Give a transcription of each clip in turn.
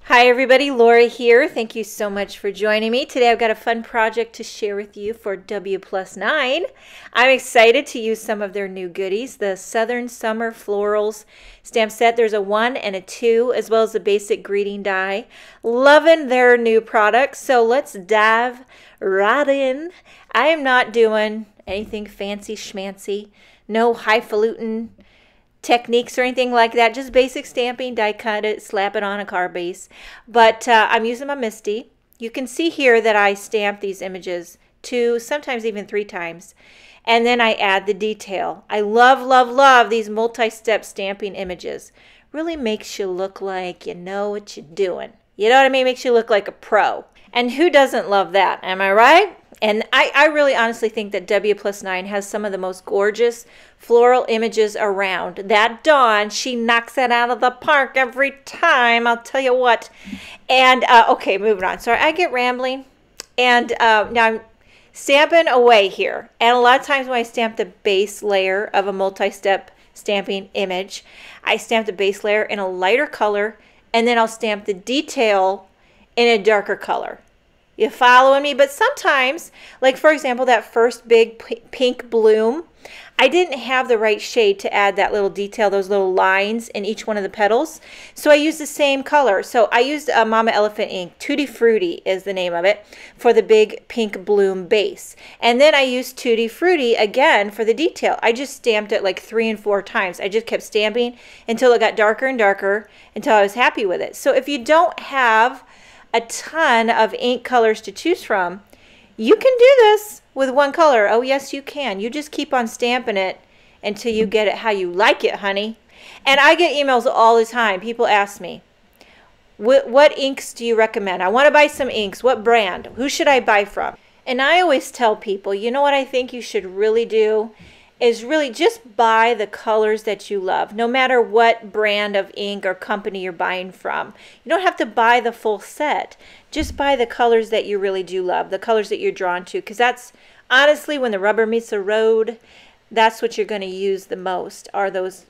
Hi everybody, Lori here. Thank you so much for joining me. Today I've got a fun project to share with you for WPlus9. I'm excited to use some of their new goodies, the Southern Summer Florals stamp set. There's a 1 and a 2 as well as the basic greeting die. Loving their new products, so let's dive right in. I am not doing anything fancy schmancy, no highfalutin techniques or anything like that, just basic stamping, die cut it, slap it on a card base. But I'm using my Misty. You can see here that I stamp these images 2, sometimes even 3 times, and then I add the detail. I love these multi-step stamping images. Really makes you look like you know what you're doing. You know what I mean? Makes you look like a pro. And who doesn't love that? Am I right? And I really honestly think that WPlus9 has some of the most gorgeous floral images around. That Dawn, she knocks it out of the park every time, I'll tell you what. And, okay, moving on. Sorry, I get rambling. And now I'm stamping away here. And a lot of times when I stamp the base layer of a multi-step stamping image, I stamp the base layer in a lighter color, and then I'll stamp the detail in a darker color. You following me? But sometimes, like for example, that first big pink bloom, I didn't have the right shade to add that little detail, those little lines in each one of the petals. So I used the same color. So I used Mama Elephant ink, Tutti Frutti is the name of it, for the big pink bloom base. And then I used Tutti Frutti again for the detail. I just stamped it like 3 and 4 times. I just kept stamping until it got darker and darker until I was happy with it. So if you don't have a ton of ink colors to choose from, you can do this with one color. Oh yes, you can. You just keep on stamping it until you get it how you like it, honey. And I get emails all the time. People ask me, what inks do you recommend? I want to buy some inks. What brand? Who should I buy from? And I always tell people, you know what I think you should really do is really just buy the colors that you love, no matter what brand of ink or company you're buying from. You don't have to buy the full set. Just buy the colors that you really do love, the colors that you're drawn to, because that's honestly when the rubber meets the road, that's what you're going to use the most, are those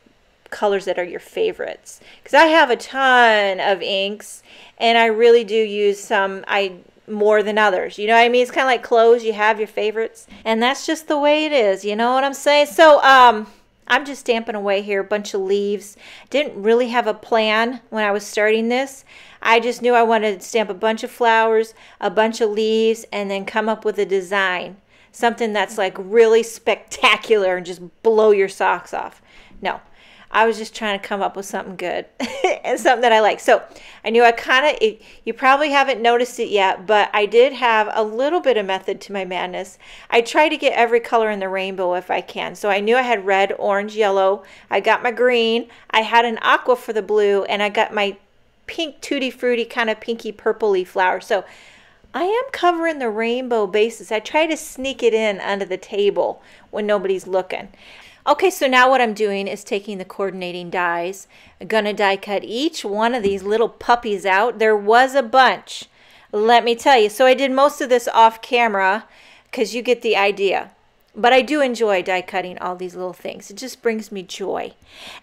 colors that are your favorites. Because I have a ton of inks, and I really do use some more than others. You know what I mean? It's kind of like clothes. You have your favorites, and that's just the way it is. You know what I'm saying? So I'm just stamping away here, a bunch of leaves. Didn't really have a plan when I was starting this. I just knew I wanted to stamp a bunch of flowers, a bunch of leaves, and then come up with a design. Something that's like really spectacular and just blow your socks off. No. I was just trying to come up with something good and something that I like. So I knew you probably haven't noticed it yet, but I did have a little bit of method to my madness. I try to get every color in the rainbow if I can. So I knew I had red, orange, yellow. I got my green. I had an aqua for the blue, and I got my pink Tutti Frutti kind of pinky purpley flower. So I am covering the rainbow bases. I try to sneak it in under the table when nobody's looking. Okay, so now what I'm doing is taking the coordinating dies. I'm going to die cut each one of these little puppies out. There was a bunch, let me tell you. So I did most of this off camera because you get the idea. But I do enjoy die cutting all these little things. It just brings me joy.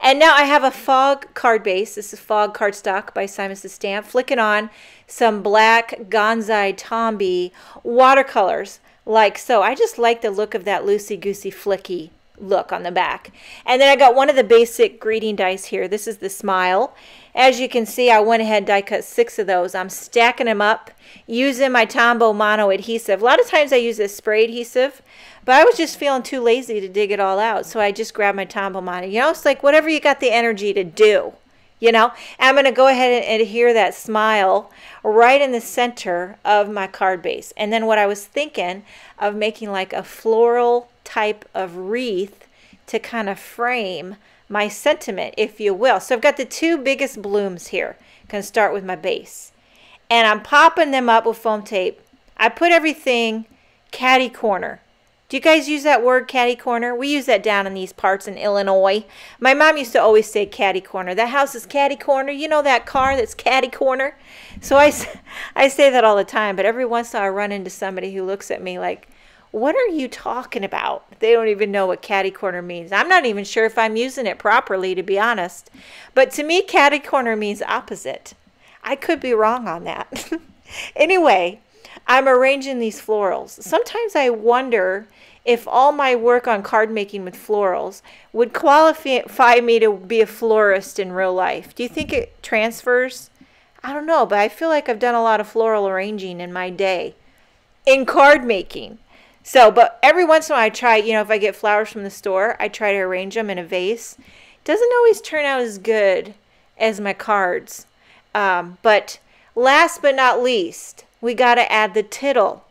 And now I have a fog card base. This is Fog Cardstock by Simon Says Stamp. Flicking on some black Gonzai Tomby watercolors like so. I just like the look of that loosey-goosey flicky look on the back. And then I got one of the basic greeting dies here. This is the Smile. As you can see, I went ahead and die cut 6 of those. I'm stacking them up using my Tombow Mono adhesive. A lot of times I use this spray adhesive, but I was just feeling too lazy to dig it all out, so I just grabbed my Tombow Mono. You know, it's like whatever you got the energy to do, you know. And I'm going to go ahead and adhere that Smile right in the center of my card base. And then what I was thinking of making like a floral type of wreath to kind of frame my sentiment, if you will. So I've got the 2 biggest blooms here. I'm going to start with my base. And I'm popping them up with foam tape. I put everything catty corner. Do you guys use that word, catty corner? We use that down in these parts in Illinois. My mom used to always say catty corner. That house is catty corner. You know that car that's catty corner? So I say that all the time, but every once in a while I run into somebody who looks at me like, what are you talking about? They don't even know what catty corner means. I'm not even sure if I'm using it properly, to be honest. But to me, catty corner means opposite. I could be wrong on that. Anyway, I'm arranging these florals. Sometimes I wonder if all my work on card making with florals would qualify me to be a florist in real life. Do you think it transfers? I don't know, but I feel like I've done a lot of floral arranging in my day in card making. So, but every once in a while I try, if I get flowers from the store, I try to arrange them in a vase. It doesn't always turn out as good as my cards. But last but not least, we got to add the tittle.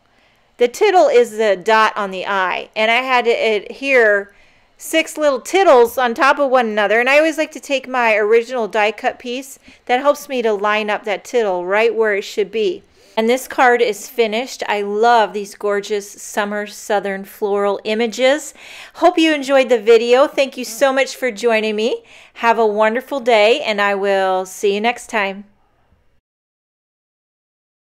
The tittle is the dot on the eye, and I had to adhere 6 little tittles on top of one another, and I always like to take my original die cut piece. That helps me to line up that tittle right where it should be. And this card is finished. I love these gorgeous summer southern floral images. Hope you enjoyed the video. Thank you so much for joining me. Have a wonderful day, and I will see you next time.